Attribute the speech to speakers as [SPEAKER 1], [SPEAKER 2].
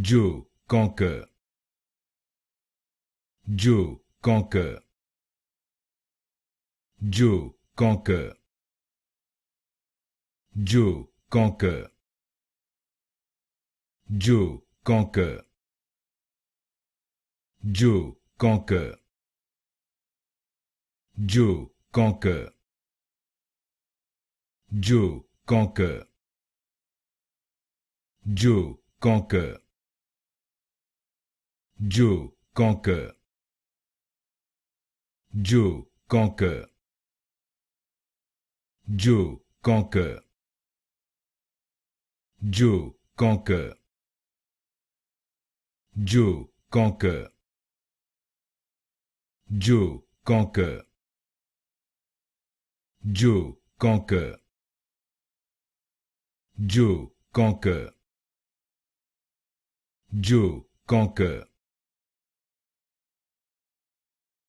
[SPEAKER 1] Joe, conquer. Joe, conquer. Joe, conquer. Joe, conquer. Joe, conquer. Joe, conquer. Joe, conquer. Joe, conquer. Joe, conquer. Joe, conquer. Joe, conquer. Joe, conquer. Joe, conquer. Joe, conquer. Joe, conquer. Joe, conquer. Joe, conquer. Joe, conquer.